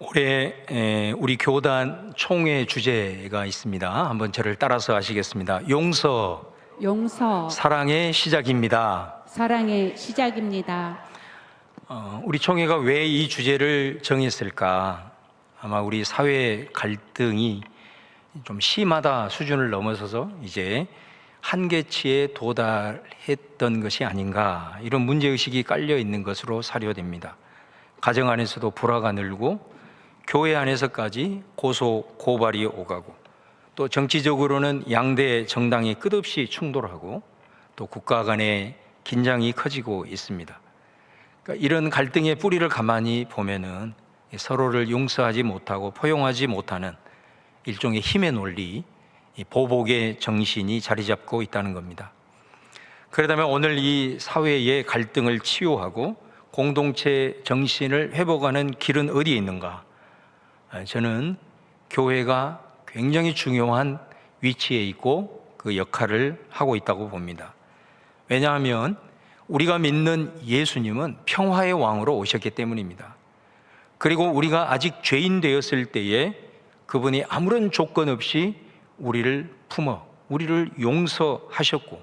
올해 우리 교단 총회 주제가 있습니다. 한번 저를 따라서 하시겠습니다. 용서, 사랑의 시작입니다. 사랑의 시작입니다. 우리 총회가 왜 이 주제를 정했을까? 아마 우리 사회 갈등이 좀 심하다 수준을 넘어서서 이제 한계치에 도달했던 것이 아닌가, 이런 문제의식이 깔려 있는 것으로 사료됩니다. 가정 안에서도 불화가 늘고 교회 안에서까지 고소 고발이 오가고, 또 정치적으로는 양대 정당이 끝없이 충돌하고, 또 국가 간의 긴장이 커지고 있습니다. 그러니까 이런 갈등의 뿌리를 가만히 보면은 서로를 용서하지 못하고 포용하지 못하는 일종의 힘의 논리, 보복의 정신이 자리 잡고 있다는 겁니다. 그러다면 오늘 이 사회의 갈등을 치유하고 공동체 정신을 회복하는 길은 어디에 있는가? 저는 교회가 굉장히 중요한 위치에 있고 그 역할을 하고 있다고 봅니다. 왜냐하면 우리가 믿는 예수님은 평화의 왕으로 오셨기 때문입니다. 그리고 우리가 아직 죄인 되었을 때에 그분이 아무런 조건 없이 우리를 품어 우리를 용서하셨고,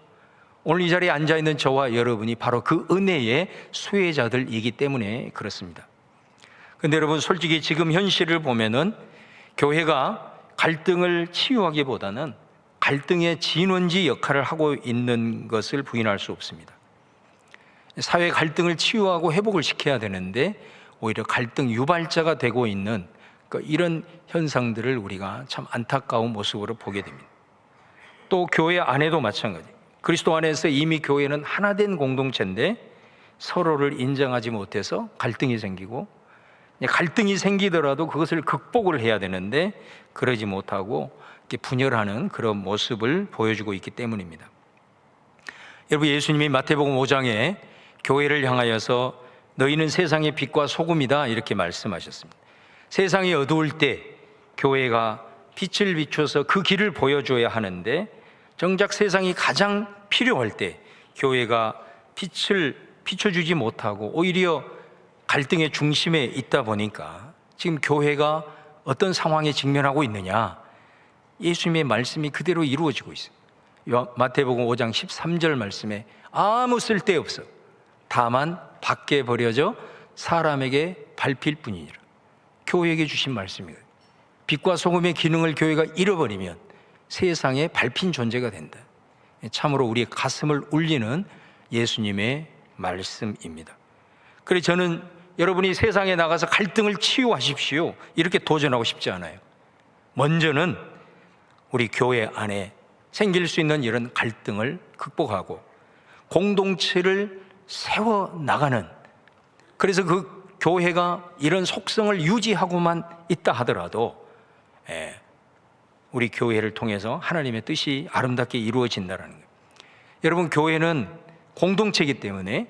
오늘 이 자리에 앉아있는 저와 여러분이 바로 그 은혜의 수혜자들이기 때문에 그렇습니다. 근데 여러분, 솔직히 지금 현실을 보면은 교회가 갈등을 치유하기보다는 갈등의 진원지 역할을 하고 있는 것을 부인할 수 없습니다. 사회 갈등을 치유하고 회복을 시켜야 되는데 오히려 갈등 유발자가 되고 있는 이런 현상들을 우리가 참 안타까운 모습으로 보게 됩니다. 또 교회 안에도 마찬가지. 그리스도 안에서 이미 교회는 하나된 공동체인데 서로를 인정하지 못해서 갈등이 생기고, 갈등이 생기더라도 그것을 극복을 해야 되는데 그러지 못하고 분열하는 그런 모습을 보여주고 있기 때문입니다. 여러분, 예수님이 마태복음 5장에 교회를 향하여서 너희는 세상의 빛과 소금이다, 이렇게 말씀하셨습니다. 세상이 어두울 때 교회가 빛을 비춰서 그 길을 보여줘야 하는데, 정작 세상이 가장 필요할 때 교회가 빛을 비춰주지 못하고 오히려 갈등의 중심에 있다 보니까 지금 교회가 어떤 상황에 직면하고 있느냐, 예수님의 말씀이 그대로 이루어지고 있어요. 마태복음 5장 13절 말씀에 아무 쓸데없어 다만 밖에 버려져 사람에게 밟힐 뿐이니라. 교회에게 주신 말씀이거든요. 빛과 소금의 기능을 교회가 잃어버리면 세상에 밟힌 존재가 된다. 참으로 우리의 가슴을 울리는 예수님의 말씀입니다. 그래서 저는 여러분이 세상에 나가서 갈등을 치유하십시오, 이렇게 도전하고 싶지 않아요. 먼저는 우리 교회 안에 생길 수 있는 이런 갈등을 극복하고 공동체를 세워나가는, 그래서 그 교회가 이런 속성을 유지하고만 있다 하더라도 우리 교회를 통해서 하나님의 뜻이 아름답게 이루어진다는 거예요. 여러분, 교회는 공동체이기 때문에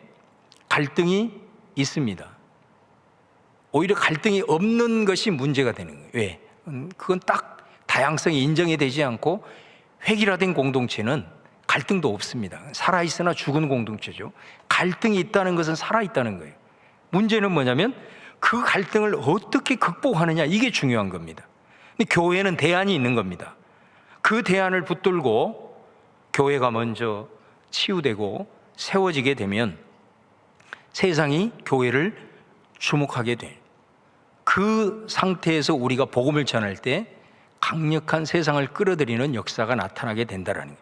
갈등이 있습니다. 오히려 갈등이 없는 것이 문제가 되는 거예요. 왜? 그건 딱 다양성이 인정이 되지 않고 획일화된 공동체는 갈등도 없습니다. 살아있으나 죽은 공동체죠. 갈등이 있다는 것은 살아있다는 거예요. 문제는 뭐냐면 그 갈등을 어떻게 극복하느냐, 이게 중요한 겁니다. 근데 교회는 대안이 있는 겁니다. 그 대안을 붙들고 교회가 먼저 치유되고 세워지게 되면 세상이 교회를 주목하게 돼요. 그 상태에서 우리가 복음을 전할 때 강력한 세상을 끌어들이는 역사가 나타나게 된다는 거예요.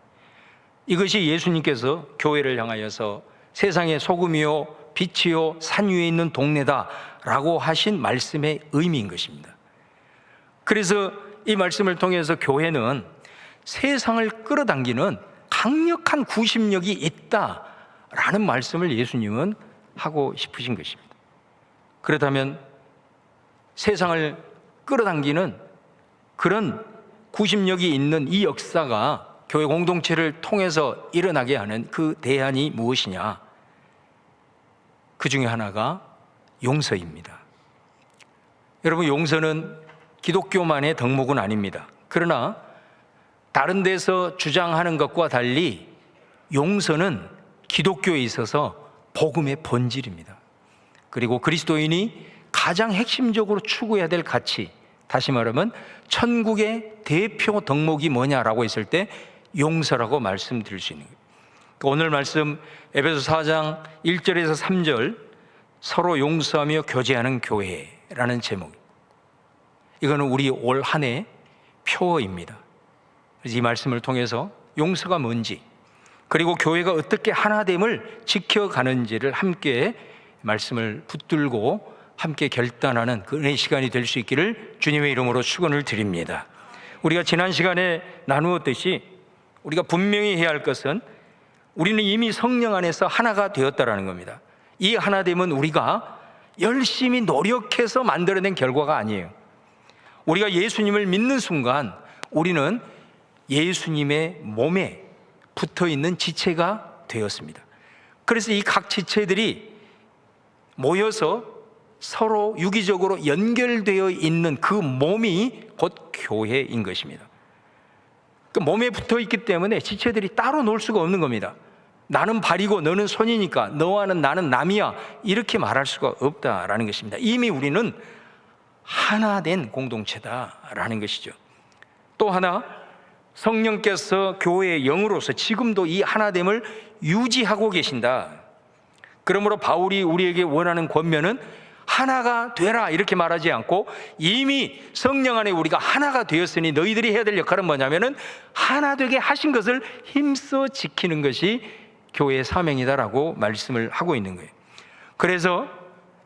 이것이 예수님께서 교회를 향하여서 세상의 소금이요 빛이요 산 위에 있는 동네다라고 하신 말씀의 의미인 것입니다. 그래서 이 말씀을 통해서 교회는 세상을 끌어당기는 강력한 구심력이 있다라는 말씀을 예수님은 하고 싶으신 것입니다. 그렇다면 세상을 끌어당기는 그런 구심력이 있는 이 역사가 교회 공동체를 통해서 일어나게 하는 그 대안이 무엇이냐? 그 중에 하나가 용서입니다. 여러분, 용서는 기독교만의 덕목은 아닙니다. 그러나 다른 데서 주장하는 것과 달리 용서는 기독교에 있어서 복음의 본질입니다. 그리고 그리스도인이 가장 핵심적으로 추구해야 될 가치, 다시 말하면 천국의 대표 덕목이 뭐냐라고 했을 때 용서라고 말씀드릴 수 있는 거예요. 오늘 말씀 에베소 4장 1절에서 3절, 서로 용서하며 교제하는 교회라는 제목. 이거는 우리 올 한 해 표어입니다. 그래서 이 말씀을 통해서 용서가 뭔지, 그리고 교회가 어떻게 하나됨을 지켜가는지를 함께 말씀을 붙들고 함께 결단하는 그 은혜의 시간이 될 수 있기를 주님의 이름으로 축원을 드립니다. 우리가 지난 시간에 나누었듯이 우리가 분명히 해야 할 것은 우리는 이미 성령 안에서 하나가 되었다라는 겁니다. 이 하나됨은 우리가 열심히 노력해서 만들어낸 결과가 아니에요. 우리가 예수님을 믿는 순간 우리는 예수님의 몸에 붙어있는 지체가 되었습니다. 그래서 이 각 지체들이 모여서 서로 유기적으로 연결되어 있는 그 몸이 곧 교회인 것입니다. 그 몸에 붙어있기 때문에 지체들이 따로 놀 수가 없는 겁니다. 나는 발이고 너는 손이니까 너와는 나는 남이야, 이렇게 말할 수가 없다라는 것입니다. 이미 우리는 하나 된 공동체다라는 것이죠. 또 하나, 성령께서 교회의 영으로서 지금도 이 하나됨을 유지하고 계신다. 그러므로 바울이 우리에게 원하는 권면은 하나가 되라 이렇게 말하지 않고 이미 성령 안에 우리가 하나가 되었으니 너희들이 해야 될 역할은 뭐냐면은 하나 되게 하신 것을 힘써 지키는 것이 교회의 사명이다라고 말씀을 하고 있는 거예요. 그래서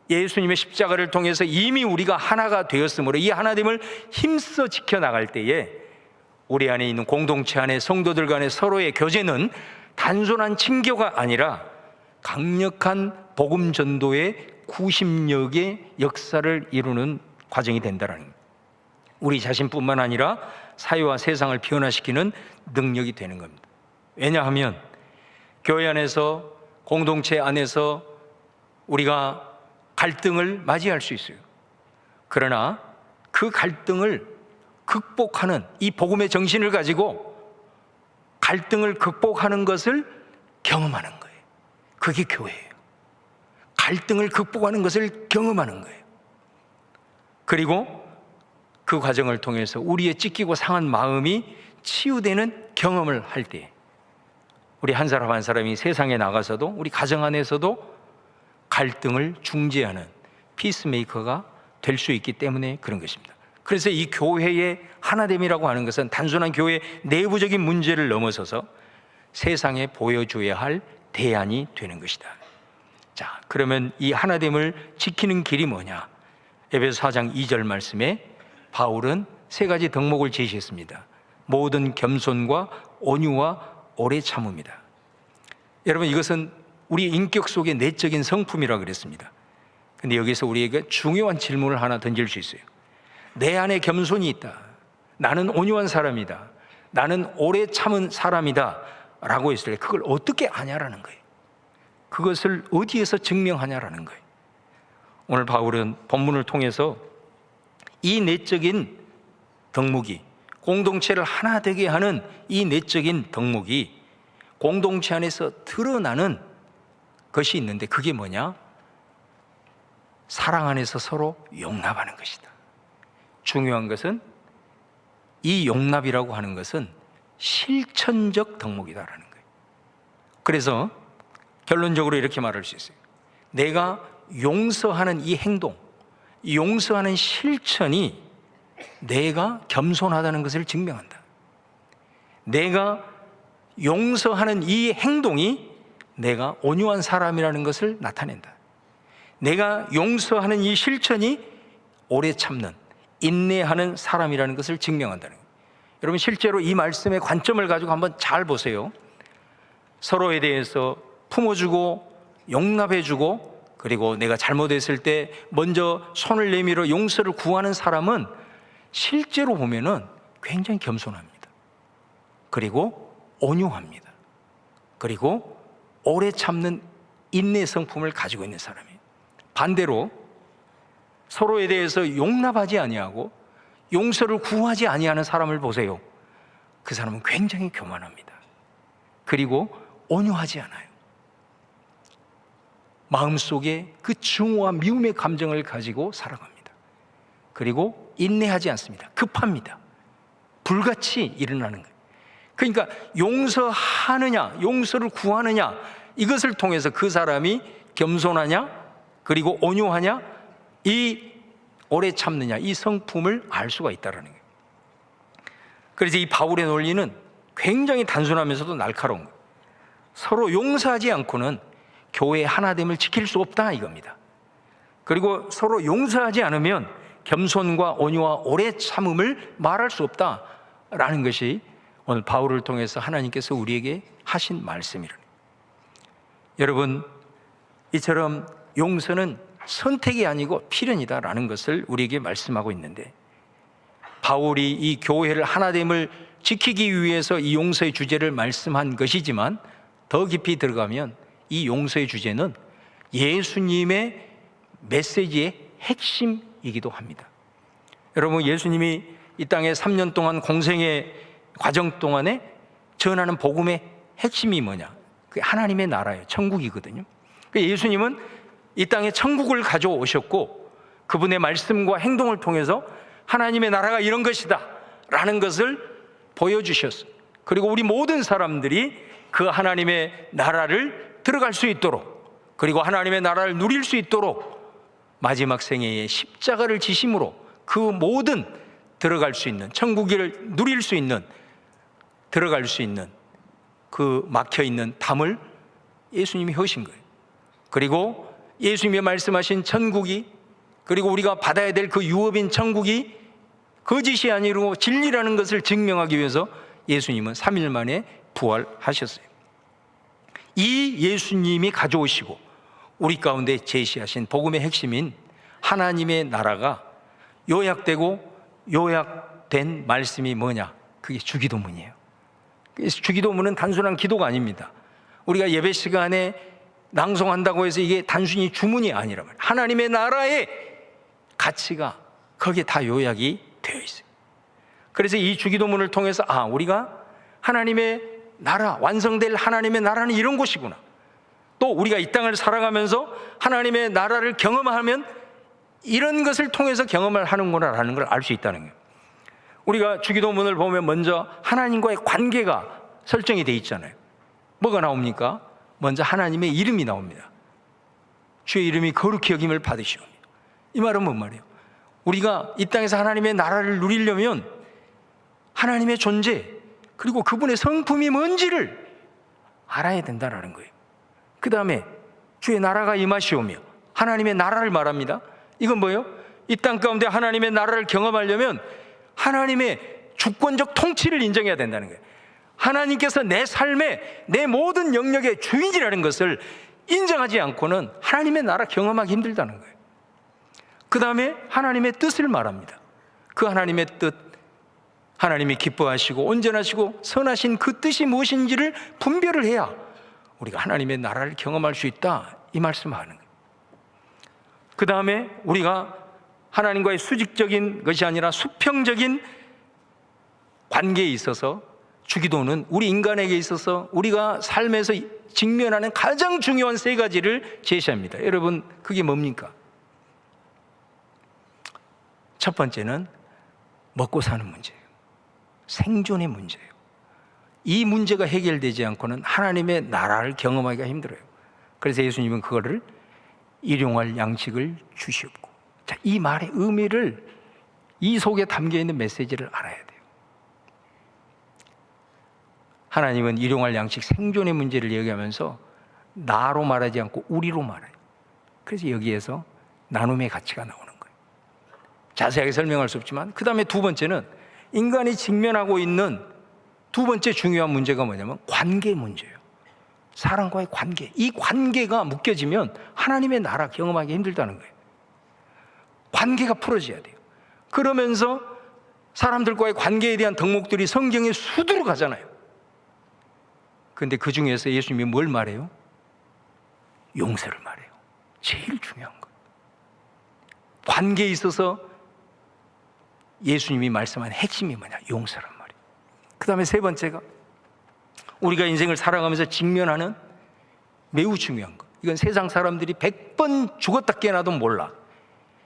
예수님의 십자가를 통해서 이미 우리가 하나가 되었으므로 이 하나됨을 힘써 지켜나갈 때에 우리 안에 있는 공동체 안에 성도들 간의 서로의 교제는 단순한 친교가 아니라 강력한 복음 전도의 구심력의 역사를 이루는 과정이 된다는 겁니다. 우리 자신뿐만 아니라 사회와 세상을 변화시키는 능력이 되는 겁니다. 왜냐하면 교회 안에서, 공동체 안에서 우리가 갈등을 맞이할 수 있어요. 그러나 그 갈등을 극복하는 이 복음의 정신을 가지고 갈등을 극복하는 것을 경험하는 거예요. 그게 교회예요. 갈등을 극복하는 것을 경험하는 거예요. 그리고 그 과정을 통해서 우리의 찢기고 상한 마음이 치유되는 경험을 할 때 우리 한 사람 한 사람이 세상에 나가서도 우리 가정 안에서도 갈등을 중재하는 피스메이커가 될 수 있기 때문에 그런 것입니다. 그래서 이 교회의 하나됨이라고 하는 것은 단순한 교회의 내부적인 문제를 넘어서서 세상에 보여줘야 할 대안이 되는 것이다. 자, 그러면 이 하나됨을 지키는 길이 뭐냐? 에베소 4장 2절 말씀에 바울은 세 가지 덕목을 제시했습니다. 모든 겸손과 온유와 오래 참음이다. 여러분, 이것은 우리 인격 속의 내적인 성품이라고 그랬습니다. 근데 여기서 우리에게 중요한 질문을 하나 던질 수 있어요. 내 안에 겸손이 있다. 나는 온유한 사람이다. 나는 오래 참은 사람이다. 라고 했을 때 그걸 어떻게 아냐라는 거예요. 그것을 어디에서 증명하냐라는 거예요. 오늘 바울은 본문을 통해서 이 내적인 덕목이, 공동체를 하나 되게 하는 이 내적인 덕목이 공동체 안에서 드러나는 것이 있는데 그게 뭐냐? 사랑 안에서 서로 용납하는 것이다. 중요한 것은 이 용납이라고 하는 것은 실천적 덕목이다라는 거예요. 그래서 결론적으로 이렇게 말할 수 있어요. 내가 용서하는 이 행동, 용서하는 실천이 내가 겸손하다는 것을 증명한다. 내가 용서하는 이 행동이 내가 온유한 사람이라는 것을 나타낸다. 내가 용서하는 이 실천이 오래 참는, 인내하는 사람이라는 것을 증명한다는 거예요. 여러분, 실제로 이 말씀의 관점을 가지고 한번 잘 보세요. 서로에 대해서 품어주고 용납해주고, 그리고 내가 잘못했을 때 먼저 손을 내밀어 용서를 구하는 사람은 실제로 보면은 굉장히 겸손합니다. 그리고 온유합니다. 그리고 오래 참는 인내 성품을 가지고 있는 사람이에요. 반대로 서로에 대해서 용납하지 아니하고 용서를 구하지 아니하는 사람을 보세요. 그 사람은 굉장히 교만합니다. 그리고 온유하지 않아요. 마음속에 그 증오와 미움의 감정을 가지고 살아갑니다. 그리고 인내하지 않습니다. 급합니다. 불같이 일어나는 거예요. 그러니까 용서하느냐, 용서를 구하느냐, 이것을 통해서 그 사람이 겸손하냐, 그리고 온유하냐, 이 오래 참느냐, 이 성품을 알 수가 있다는 거예요. 그래서 이 바울의 논리는 굉장히 단순하면서도 날카로운 거예요. 서로 용서하지 않고는 교회의 하나됨을 지킬 수 없다, 이겁니다. 그리고 서로 용서하지 않으면 겸손과 온유와 오래 참음을 말할 수 없다라는 것이 오늘 바울을 통해서 하나님께서 우리에게 하신 말씀이라는 거예요. 여러분, 이처럼 용서는 선택이 아니고 필연이다라는 것을 우리에게 말씀하고 있는데, 바울이 이 교회를 하나됨을 지키기 위해서 이 용서의 주제를 말씀한 것이지만, 더 깊이 들어가면 이 용서의 주제는 예수님의 메시지의 핵심이기도 합니다. 여러분, 예수님이 이 땅에 3년 동안 공생의 과정 동안에 전하는 복음의 핵심이 뭐냐? 그게 하나님의 나라예요. 천국이거든요. 예수님은 이 땅에 천국을 가져오셨고, 그분의 말씀과 행동을 통해서 하나님의 나라가 이런 것이다 라는 것을 보여주셨어요. 그리고 우리 모든 사람들이 그 하나님의 나라를 들어갈 수 있도록, 그리고 하나님의 나라를 누릴 수 있도록 마지막 생애에 십자가를 지심으로 그 모든 들어갈 수 있는, 천국을 누릴 수 있는, 들어갈 수 있는 그 막혀있는 담을 예수님이 허신 거예요. 그리고 예수님이 말씀하신 천국이, 그리고 우리가 받아야 될 그 유업인 천국이 거짓이 아니고 진리라는 것을 증명하기 위해서 예수님은 3일 만에 부활하셨어요. 이 예수님이 가져오시고 우리 가운데 제시하신 복음의 핵심인 하나님의 나라가 요약되고 요약된 말씀이 뭐냐? 그게 주기도문이에요. 주기도문은 단순한 기도가 아닙니다. 우리가 예배 시간에 낭송한다고 해서 이게 단순히 주문이 아니라 말이에요. 하나님의 나라의 가치가 거기에 다 요약이 되어 있어요. 그래서 이 주기도문을 통해서 우리가 하나님의 나라, 완성될 하나님의 나라는 이런 곳이구나, 또 우리가 이 땅을 살아가면서 하나님의 나라를 경험하면 이런 것을 통해서 경험을 하는구나라는 걸 알 수 있다는 거예요. 우리가 주기도문을 보면 먼저 하나님과의 관계가 설정이 되어 있잖아요. 뭐가 나옵니까? 먼저 하나님의 이름이 나옵니다. 주의 이름이 거룩히 여김을 받으시옵니다. 이 말은 뭔 말이에요? 우리가 이 땅에서 하나님의 나라를 누리려면 하나님의 존재, 그리고 그분의 성품이 뭔지를 알아야 된다는 거예요. 그 다음에 주의 나라가 임하시오며, 하나님의 나라를 말합니다. 이건 뭐예요? 이 땅 가운데 하나님의 나라를 경험하려면 하나님의 주권적 통치를 인정해야 된다는 거예요. 하나님께서 내 삶의, 내 모든 영역의 주인이라는 것을 인정하지 않고는 하나님의 나라 경험하기 힘들다는 거예요. 그 다음에 하나님의 뜻을 말합니다. 그 하나님의 뜻, 하나님이 기뻐하시고 온전하시고 선하신 그 뜻이 무엇인지를 분별을 해야 우리가 하나님의 나라를 경험할 수 있다, 이 말씀을 하는 거예요. 그 다음에 우리가 하나님과의 수직적인 것이 아니라 수평적인 관계에 있어서 주기도는 우리 인간에게 있어서 우리가 삶에서 직면하는 가장 중요한 세 가지를 제시합니다. 여러분, 그게 뭡니까? 첫 번째는 먹고 사는 문제예요. 생존의 문제예요. 이 문제가 해결되지 않고는 하나님의 나라를 경험하기가 힘들어요. 그래서 예수님은 그거를 일용할 양식을 주시옵고, 자, 이 말의 의미를, 이 속에 담겨있는 메시지를 알아야 돼요. 하나님은 일용할 양식, 생존의 문제를 얘기하면서 나로 말하지 않고 우리로 말해요. 그래서 여기에서 나눔의 가치가 나오는 거예요. 자세하게 설명할 수 없지만, 그 다음에 두 번째는 인간이 직면하고 있는 두 번째 중요한 문제가 뭐냐면 관계 문제예요. 사람과의 관계. 이 관계가 묶여지면 하나님의 나라 경험하기 힘들다는 거예요. 관계가 풀어져야 돼요. 그러면서 사람들과의 관계에 대한 덕목들이 성경에 수두룩 하잖아요. 그런데 그 중에서 예수님이 뭘 말해요? 용서를 말해요. 제일 중요한 것. 관계에 있어서 예수님이 말씀한 핵심이 뭐냐? 용서란 말이에요. 그 다음에 세 번째가 우리가 인생을 살아가면서 직면하는 매우 중요한 것, 이건 세상 사람들이 100번 죽었다 깨어나도 몰라.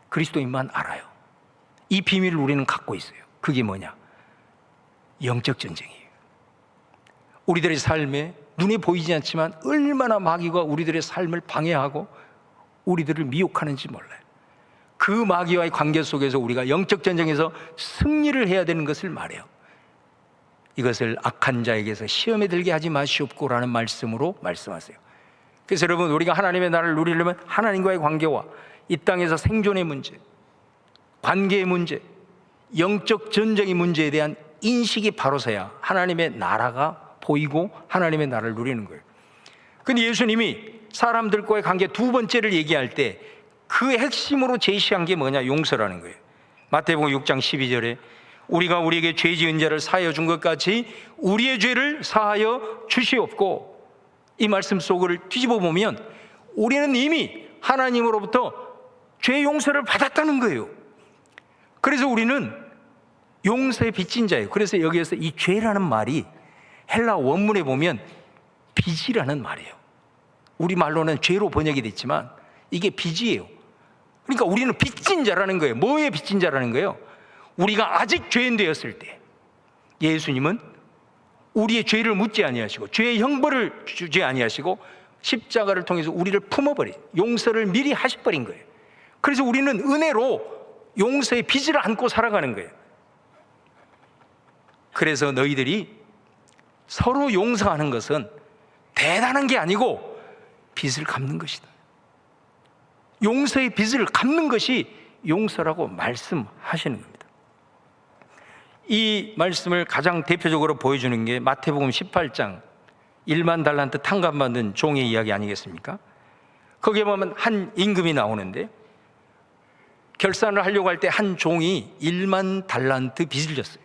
그리스도인만 알아요. 이 비밀을 우리는 갖고 있어요. 그게 뭐냐? 영적 전쟁이에요. 우리들의 삶에 눈에 보이지 않지만 얼마나 마귀가 우리들의 삶을 방해하고 우리들을 미혹하는지 몰라요. 그 마귀와의 관계 속에서 우리가 영적 전쟁에서 승리를 해야 되는 것을 말해요. 이것을 악한 자에게서 시험에 들게 하지 마시옵고라는 말씀으로 말씀하세요. 그래서 여러분, 우리가 하나님의 나라를 누리려면 하나님과의 관계와 이 땅에서 생존의 문제, 관계의 문제, 영적 전쟁의 문제에 대한 인식이 바로 서야 하나님의 나라가 보이고 하나님의 나라를 누리는 거예요. 근데 예수님이 사람들과의 관계 두 번째를 얘기할 때 그 핵심으로 제시한 게 뭐냐? 용서라는 거예요. 마태복음 6장 12절에 우리가 우리에게 죄 지은 자를 사하여 준 것 같이 우리의 죄를 사하여 주시옵고, 이 말씀 속을 뒤집어 보면 우리는 이미 하나님으로부터 죄 용서를 받았다는 거예요. 그래서 우리는 용서의 빚진 자예요. 그래서 여기에서 이 죄라는 말이 헬라 원문에 보면 빚이라는 말이에요. 우리말로는 죄로 번역이 됐지만 이게 빚이에요. 그러니까 우리는 빚진 자라는 거예요. 뭐에 빚진 자라는 거예요? 우리가 아직 죄인 되었을 때 예수님은 우리의 죄를 묻지 아니하시고 죄의 형벌을 주지 아니하시고 십자가를 통해서 우리를 품어버린, 용서를 미리 하셔버린 거예요. 그래서 우리는 은혜로 용서의 빚을 안고 살아가는 거예요. 그래서 너희들이 서로 용서하는 것은 대단한 게 아니고 빚을 갚는 것이다. 용서의 빚을 갚는 것이 용서라고 말씀하시는 겁니다. 이 말씀을 가장 대표적으로 보여주는 게 마태복음 18장 1만 달란트 탕감받은 종의 이야기 아니겠습니까? 거기에 보면 한 임금이 나오는데 결산을 하려고 할 때 한 종이 1만 달란트 빚을 졌어요.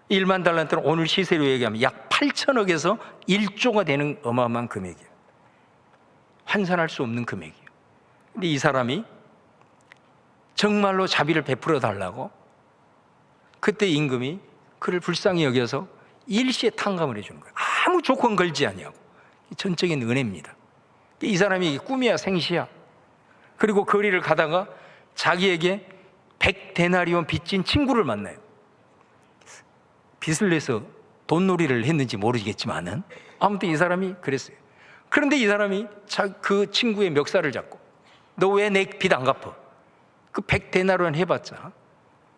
1만 달란트는 오늘 시세로 얘기하면 약 8천억에서 1조가 되는 어마어마한 금액이에요. 환산할 수 없는 금액이에요. 근데 이 사람이 정말로 자비를 베풀어 달라고 그때 임금이 그를 불쌍히 여겨서 일시에 탕감을 해주는 거예요. 아무 조건 걸지 아니하고. 전적인 은혜입니다. 이 사람이 꿈이야 생시야. 그리고 거리를 가다가 자기에게 100데나리온 빚진 친구를 만나요. 빚을 내서 돈놀이를 했는지 모르겠지만은 아무튼 이 사람이 그랬어요. 그런데 이 사람이 그 친구의 멱살을 잡고 너 왜 내 빚 안 갚아? 그 100데나리온 해봤자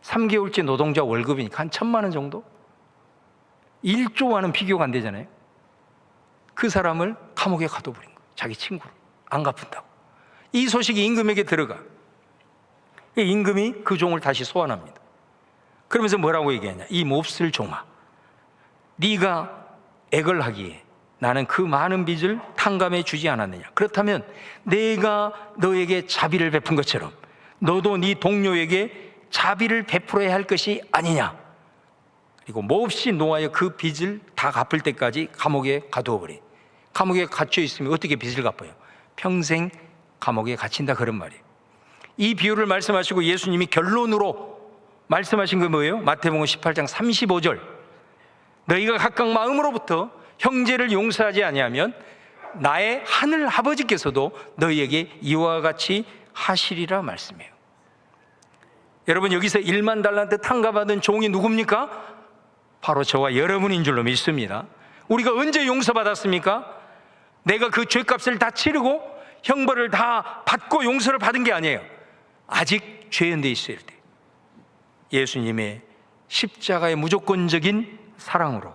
3개월째 노동자 월급이니까 한 1,000만 원 정도? 1조와는 비교가 안 되잖아요. 그 사람을 감옥에 가둬버린 거예요. 자기 친구를 안 갚은다고. 이 소식이 임금에게 들어가. 임금이 그 종을 다시 소환합니다. 그러면서 뭐라고 얘기하냐? 이 몹쓸 종아, 네가 액을 하기에 나는 그 많은 빚을 탕감해 주지 않았느냐? 그렇다면 내가 너에게 자비를 베푼 것처럼 너도 네 동료에게 자비를 베풀어야 할 것이 아니냐? 그리고 몹시 노하여 그 빚을 다 갚을 때까지 감옥에 가두어버리. 감옥에 갇혀 있으면 어떻게 빚을 갚아요? 평생 감옥에 갇힌다, 그런 말이에요. 이 비유를 말씀하시고 예수님이 결론으로 말씀하신 건 뭐예요? 마태복음 18장 35절. 너희가 각각 마음으로부터 형제를 용서하지 아니하면 나의 하늘 아버지께서도 너희에게 이와 같이 하시리라 말씀해요. 여러분, 여기서 1만 달란트 탕감받은 종이 누굽니까? 바로 저와 여러분인 줄로 믿습니다. 우리가 언제 용서받았습니까? 내가 그 죄값을 다 치르고 형벌을 다 받고 용서를 받은 게 아니에요. 아직 죄인돼 있을 때 예수님의 십자가의 무조건적인 사랑으로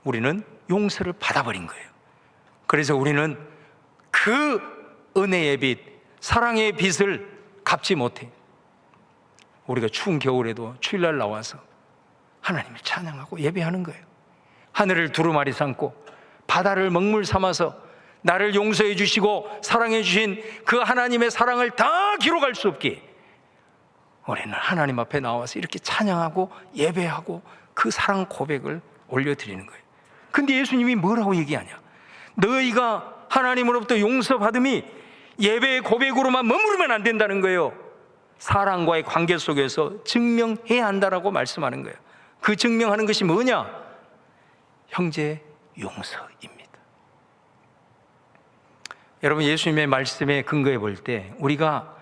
우리는 용서를 받아버린 거예요. 그래서 우리는 그 은혜의 빚, 사랑의 빚을 갚지 못해. 우리가 추운 겨울에도 주일날 나와서 하나님을 찬양하고 예배하는 거예요. 하늘을 두루마리 삼고 바다를 먹물 삼아서 나를 용서해 주시고 사랑해 주신 그 하나님의 사랑을 다 기록할 수 없게 우리는 하나님 앞에 나와서 이렇게 찬양하고 예배하고 그 사랑 고백을 올려드리는 거예요. 근데 예수님이 뭐라고 얘기하냐? 너희가 하나님으로부터 용서받음이 예배의 고백으로만 머무르면 안 된다는 거예요. 사랑과의 관계 속에서 증명해야 한다라고 말씀하는 거예요. 그 증명하는 것이 뭐냐? 형제의 용서입니다. 여러분, 예수님의 말씀에 근거해 볼 때 우리가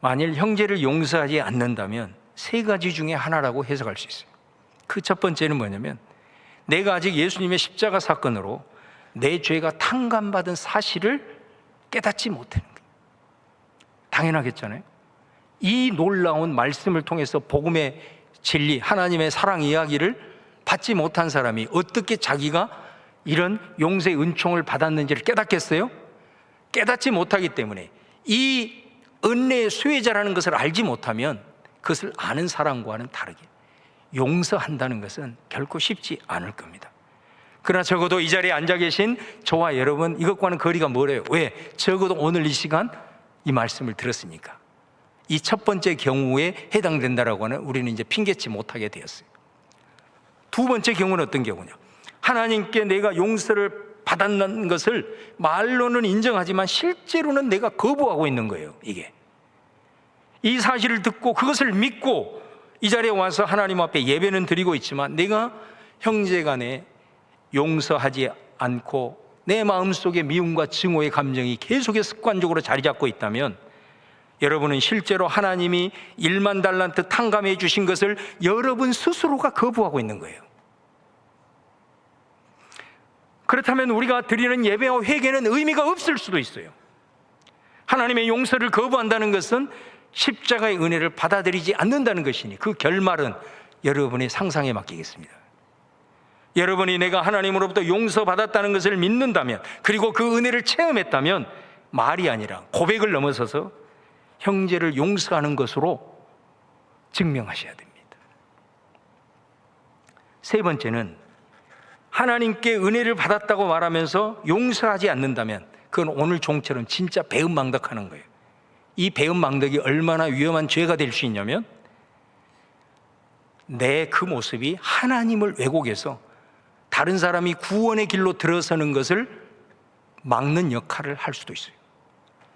만일 형제를 용서하지 않는다면 세 가지 중에 하나라고 해석할 수 있어요. 그 첫 번째는 뭐냐면, 내가 아직 예수님의 십자가 사건으로 내 죄가 탕감받은 사실을 깨닫지 못하는 거예요. 당연하겠잖아요. 이 놀라운 말씀을 통해서 복음의 진리, 하나님의 사랑 이야기를 받지 못한 사람이 어떻게 자기가 이런 용서의 은총을 받았는지를 깨닫겠어요? 깨닫지 못하기 때문에 이 은혜의 수혜자라는 것을 알지 못하면 그것을 아는 사람과는 다르게 용서한다는 것은 결코 쉽지 않을 겁니다. 그러나 적어도 이 자리에 앉아 계신 저와 여러분, 이것과는 거리가 멀어요. 왜? 적어도 오늘 이 시간 이 말씀을 들었으니까. 이 첫 번째 경우에 해당된다라고 하는 우리는 이제 핑계치 못하게 되었어요. 두 번째 경우는 어떤 경우냐? 하나님께 내가 용서를 받았는 것을 말로는 인정하지만 실제로는 내가 거부하고 있는 거예요. 이게 이 사실을 듣고 그것을 믿고 이 자리에 와서 하나님 앞에 예배는 드리고 있지만 내가 형제간에 용서하지 않고 내 마음속에 미움과 증오의 감정이 계속해서 습관적으로 자리 잡고 있다면 여러분은 실제로 하나님이 1만 달란트 탕감해 주신 것을 여러분 스스로가 거부하고 있는 거예요. 그렇다면 우리가 드리는 예배와 회개는 의미가 없을 수도 있어요. 하나님의 용서를 거부한다는 것은 십자가의 은혜를 받아들이지 않는다는 것이니 그 결말은 여러분의 상상에 맡기겠습니다. 여러분이 내가 하나님으로부터 용서받았다는 것을 믿는다면, 그리고 그 은혜를 체험했다면 말이 아니라 고백을 넘어서서 형제를 용서하는 것으로 증명하셔야 됩니다. 세 번째는 하나님께 은혜를 받았다고 말하면서 용서하지 않는다면 그건 오늘 종처럼 진짜 배은망덕하는 거예요. 이 배은망덕이 얼마나 위험한 죄가 될 수 있냐면, 내 그 모습이 하나님을 왜곡해서 다른 사람이 구원의 길로 들어서는 것을 막는 역할을 할 수도 있어요.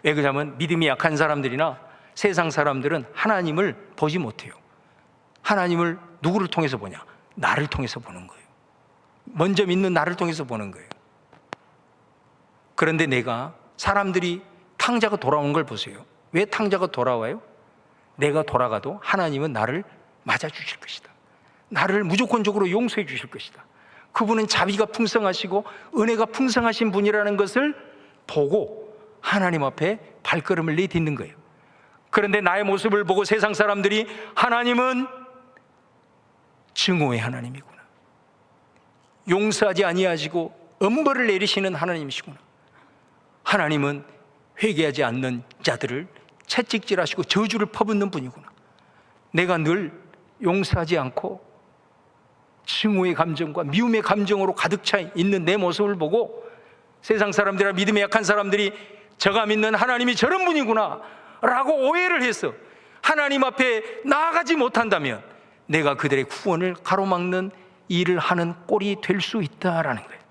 왜 그러냐면 믿음이 약한 사람들이나 세상 사람들은 하나님을 보지 못해요. 하나님을 누구를 통해서 보냐? 나를 통해서 보는 거예요. 먼저 믿는 나를 통해서 보는 거예요. 그런데 내가, 사람들이 탕자가 돌아오는 걸 보세요. 왜 탕자가 돌아와요? 내가 돌아가도 하나님은 나를 맞아주실 것이다. 나를 무조건적으로 용서해 주실 것이다. 그분은 자비가 풍성하시고 은혜가 풍성하신 분이라는 것을 보고 하나님 앞에 발걸음을 내딛는 거예요. 그런데 나의 모습을 보고 세상 사람들이 하나님은 증오의 하나님이구나, 용서하지 아니하시고 엄벌을 내리시는 하나님이시구나, 하나님은 회개하지 않는 자들을 채찍질하시고 저주를 퍼붓는 분이구나, 내가 늘 용서하지 않고 증오의 감정과 미움의 감정으로 가득 차 있는 내 모습을 보고 세상 사람들이나 믿음에 약한 사람들이 저가 믿는 하나님이 저런 분이구나 라고 오해를 해서 하나님 앞에 나아가지 못한다면 내가 그들의 구원을 가로막는 일을 하는 꼴이 될 수 있다라는 거예요.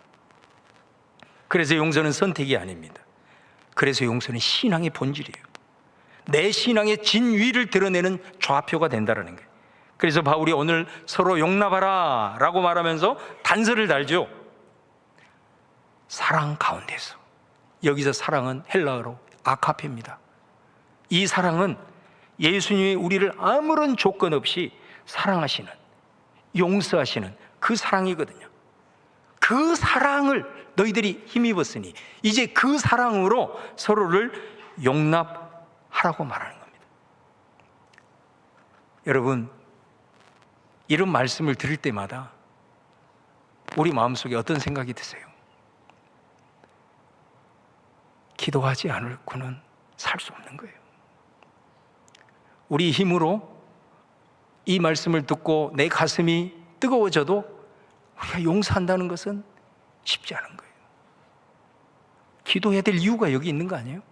그래서 용서는 선택이 아닙니다. 그래서 용서는 신앙의 본질이에요. 내 신앙의 진위를 드러내는 좌표가 된다는 거예요. 그래서 바울이 오늘 서로 용납하라 라고 말하면서 단서를 달죠. 사랑 가운데서. 여기서 사랑은 헬라어로 아카페입니다. 이 사랑은 예수님이 우리를 아무런 조건 없이 사랑하시는, 용서하시는 그 사랑이거든요. 그 사랑을 너희들이 힘입었으니 이제 그 사랑으로 서로를 용납하라고 말하는 겁니다. 여러분, 이런 말씀을 들을 때마다 우리 마음속에 어떤 생각이 드세요? 기도하지 않고는 살 수 없는 거예요. 우리 힘으로 이 말씀을 듣고 내 가슴이 뜨거워져도 우리가 용서한다는 것은 쉽지 않은 거예요. 기도해야 될 이유가 여기 있는 거 아니에요?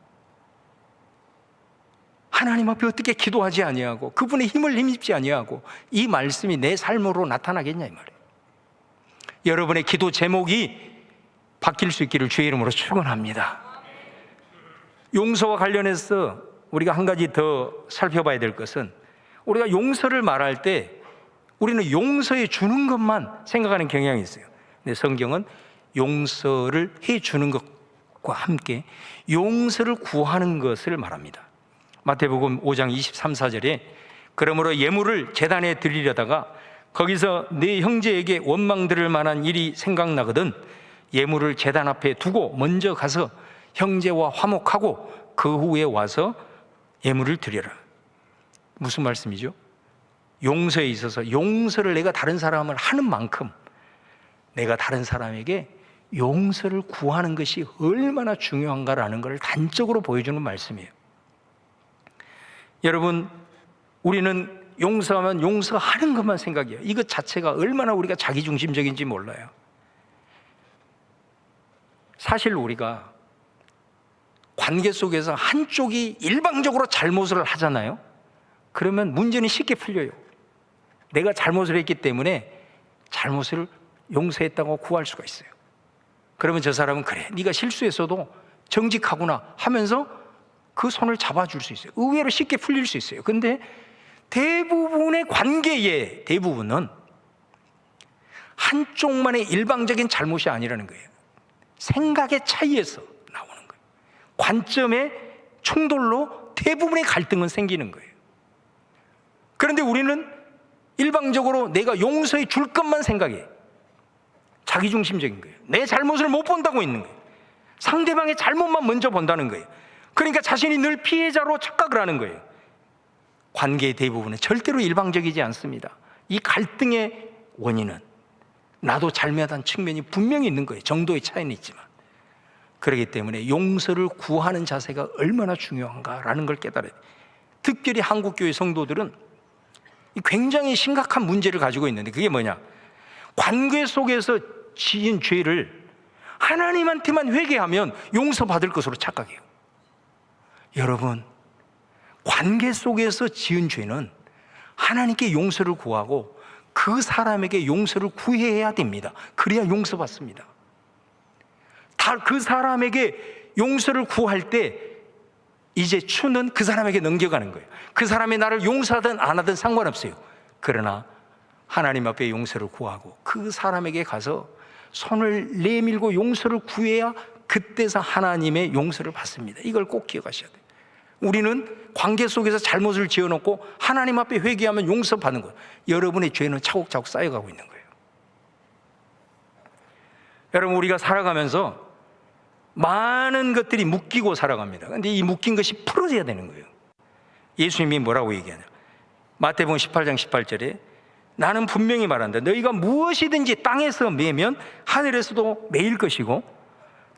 하나님 앞에 어떻게 기도하지 아니하고 그분의 힘을 힘입지 아니하고 이 말씀이 내 삶으로 나타나겠냐 이 말이에요. 여러분의 기도 제목이 바뀔 수 있기를 주의 이름으로 축원합니다. 용서와 관련해서 우리가 한 가지 더 살펴봐야 될 것은, 우리가 용서를 말할 때 우리는 용서해 주는 것만 생각하는 경향이 있어요. 근데 성경은 용서를 해 주는 것 함께 용서를 구하는 것을 말합니다. 마태복음 5장 23, 4절에 그러므로 예물을 제단에 드리려다가 거기서 네 형제에게 원망 들을 만한 일이 생각나거든 예물을 제단 앞에 두고 먼저 가서 형제와 화목하고 그 후에 와서 예물을 드려라. 무슨 말씀이죠? 용서에 있어서 용서를 내가 다른 사람을 하는 만큼 내가 다른 사람에게 용서를 구하는 것이 얼마나 중요한가라는 것을 단적으로 보여주는 말씀이에요. 여러분, 우리는 용서하면 용서하는 것만 생각해요. 이것 자체가 얼마나 우리가 자기중심적인지 몰라요. 사실 우리가 관계 속에서 한쪽이 일방적으로 잘못을 하잖아요. 그러면 문제는 쉽게 풀려요. 내가 잘못을 했기 때문에 잘못을 용서했다고 구할 수가 있어요. 그러면 저 사람은 그래, 네가 실수했어도 정직하구나 하면서 그 손을 잡아줄 수 있어요. 의외로 쉽게 풀릴 수 있어요. 근데 대부분의 관계의 대부분은 한쪽만의 일방적인 잘못이 아니라는 거예요. 생각의 차이에서 나오는 거예요. 관점의 충돌로 대부분의 갈등은 생기는 거예요. 그런데 우리는 일방적으로 내가 용서해 줄 것만 생각해. 자기중심적인 거예요. 내 잘못을 못 본다고 있는 거예요. 상대방의 잘못만 먼저 본다는 거예요. 그러니까 자신이 늘 피해자로 착각을 하는 거예요. 관계의 대부분은 절대로 일방적이지 않습니다. 이 갈등의 원인은 나도 잘못한 측면이 분명히 있는 거예요. 정도의 차이는 있지만. 그렇기 때문에 용서를 구하는 자세가 얼마나 중요한가라는 걸 깨달아야 돼요. 특별히 한국교회 성도들은 굉장히 심각한 문제를 가지고 있는데 그게 뭐냐? 관계 속에서 지은 죄를 하나님한테만 회개하면 용서받을 것으로 착각해요. 여러분, 관계 속에서 지은 죄는 하나님께 용서를 구하고 그 사람에게 용서를 구해야 됩니다. 그래야 용서받습니다. 다 그 사람에게 용서를 구할 때 이제 추는 그 사람에게 넘겨가는 거예요. 그 사람이 나를 용서하든 안 하든 상관없어요. 그러나 하나님 앞에 용서를 구하고 그 사람에게 가서 손을 내밀고 용서를 구해야 그때서 하나님의 용서를 받습니다. 이걸 꼭 기억하셔야 돼요. 우리는 관계 속에서 잘못을 지어놓고 하나님 앞에 회개하면 용서받는 거예요. 여러분의 죄는 차곡차곡 쌓여가고 있는 거예요. 여러분, 우리가 살아가면서 많은 것들이 묶이고 살아갑니다. 그런데 이 묶인 것이 풀어져야 되는 거예요. 예수님이 뭐라고 얘기하냐? 마태복음 18장 18절에 나는 분명히 말한다. 너희가 무엇이든지 땅에서 매면 하늘에서도 매일 것이고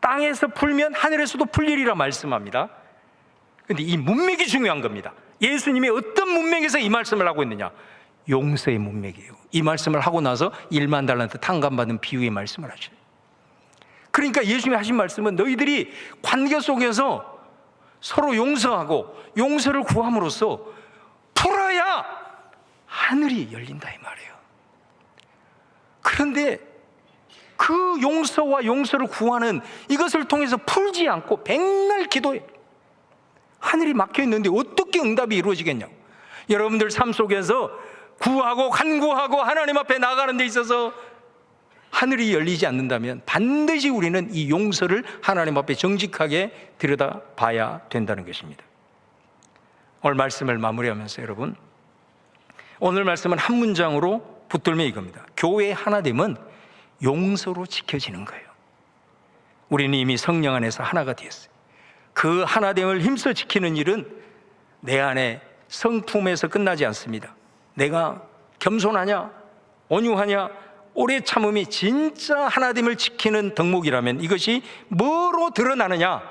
땅에서 풀면 하늘에서도 풀리리라 말씀합니다. 그런데 이 문맥이 중요한 겁니다. 예수님이 어떤 문맥에서 이 말씀을 하고 있느냐? 용서의 문맥이에요. 이 말씀을 하고 나서 1만 달란트 탕감받은 비유의 말씀을 하셔요. 그러니까 예수님이 하신 말씀은 너희들이 관계 속에서 서로 용서하고 용서를 구함으로써 풀어야 하늘이 열린다 이 말이에요. 그런데 그 용서와 용서를 구하는 이것을 통해서 풀지 않고 백날 기도해. 하늘이 막혀 있는데 어떻게 응답이 이루어지겠냐고. 여러분들 삶 속에서 구하고 간구하고 하나님 앞에 나가는 데 있어서 하늘이 열리지 않는다면 반드시 우리는 이 용서를 하나님 앞에 정직하게 들여다봐야 된다는 것입니다. 오늘 말씀을 마무리하면서 여러분, 오늘 말씀은 한 문장으로 붙들면 이겁니다. 교회의 하나됨은 용서로 지켜지는 거예요. 우리는 이미 성령 안에서 하나가 되었어요. 그 하나됨을 힘써 지키는 일은 내 안에 성품에서 끝나지 않습니다. 내가 겸손하냐, 온유하냐, 오래 참음이 진짜 하나됨을 지키는 덕목이라면 이것이 뭐로 드러나느냐?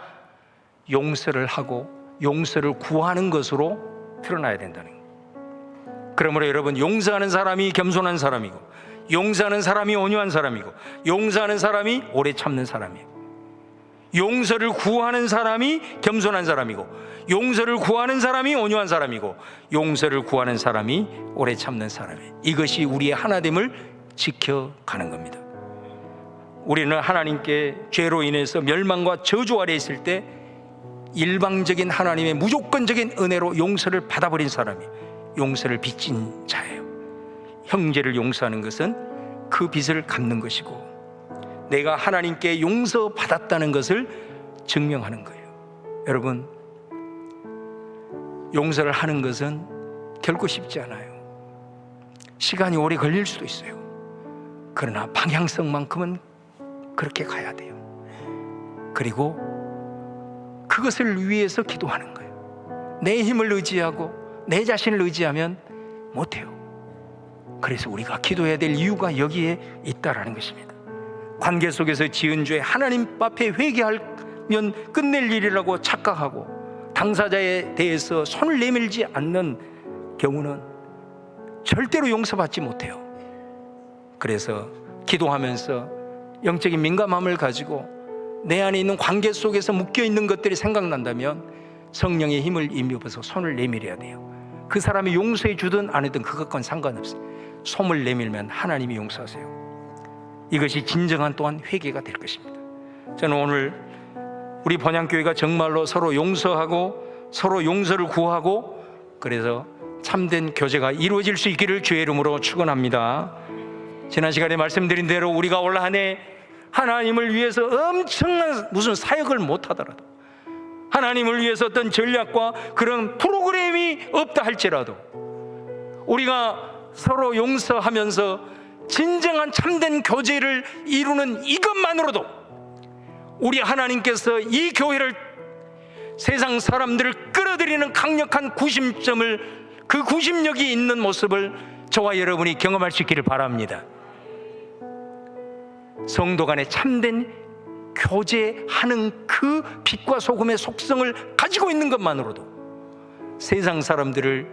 용서를 하고 용서를 구하는 것으로 드러나야 된다는 거예요. 그러므로 여러분, 용서하는 사람이 겸손한 사람이고 용서하는 사람이 온유한 사람이고 용서하는 사람이 오래 참는 사람이에요. 용서를 구하는 사람이 겸손한 사람이고 용서를 구하는 사람이 온유한 사람이고 용서를 구하는 사람이 오래 참는 사람이에요. 이것이 우리의 하나됨을 지켜가는 겁니다. 우리는 하나님께 죄로 인해서 멸망과 저주 아래 있을 때 일방적인 하나님의 무조건적인 은혜로 용서를 받아버린 사람이 용서를 빚진 자예요. 형제를 용서하는 것은 그 빚을 갚는 것이고 내가 하나님께 용서받았다는 것을 증명하는 거예요. 여러분, 용서를 하는 것은 결코 쉽지 않아요. 시간이 오래 걸릴 수도 있어요. 그러나 방향성만큼은 그렇게 가야 돼요. 그리고 그것을 위해서 기도하는 거예요. 내 힘을 의지하고 내 자신을 의지하면 못해요. 그래서 우리가 기도해야 될 이유가 여기에 있다라는 것입니다. 관계 속에서 지은 죄 하나님 앞에 회개하면 끝낼 일이라고 착각하고 당사자에 대해서 손을 내밀지 않는 경우는 절대로 용서받지 못해요. 그래서 기도하면서 영적인 민감함을 가지고 내 안에 있는 관계 속에서 묶여있는 것들이 생각난다면 성령의 힘을 입혀서 손을 내밀어야 돼요. 그 사람이 용서해 주든 안 해든 그것과는 상관없어요. 손을 내밀면 하나님이 용서하세요. 이것이 진정한 또한 회개가 될 것입니다. 저는 오늘 우리 번향교회가 정말로 서로 용서하고 서로 용서를 구하고 그래서 참된 교제가 이루어질 수 있기를 주의 이름으로 축원합니다. 지난 시간에 말씀드린 대로 우리가 올 한 해 하나님을 위해서 엄청난 무슨 사역을 못하더라도 하나님을 위해서 어떤 전략과 그런 프로그램이 없다 할지라도 우리가 서로 용서하면서 진정한 참된 교제를 이루는 이것만으로도 우리 하나님께서 이 교회를 세상 사람들을 끌어들이는 강력한 구심점을 그 구심력이 있는 모습을 저와 여러분이 경험할 수 있기를 바랍니다. 성도 간에 참된 교제하는 그 빛과 소금의 속성을 가지고 있는 것만으로도 세상 사람들을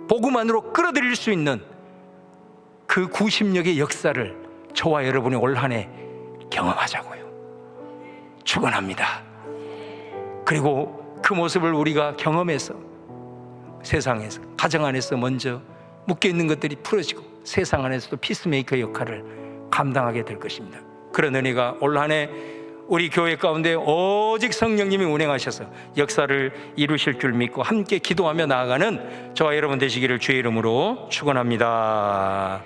복음만으로 끌어들일 수 있는 그 구심력의 역사를 저와 여러분이 올 한 해 경험하자고요. 축원합니다. 그리고 그 모습을 우리가 경험해서 세상에서 가정 안에서 먼저 묶여있는 것들이 풀어지고 세상 안에서도 피스메이커 역할을 감당하게 될 것입니다. 그런 은혜가 올 한 해 우리 교회 가운데 오직 성령님이 운행하셔서 역사를 이루실 줄 믿고 함께 기도하며 나아가는 저와 여러분 되시기를 주의 이름으로 축원합니다.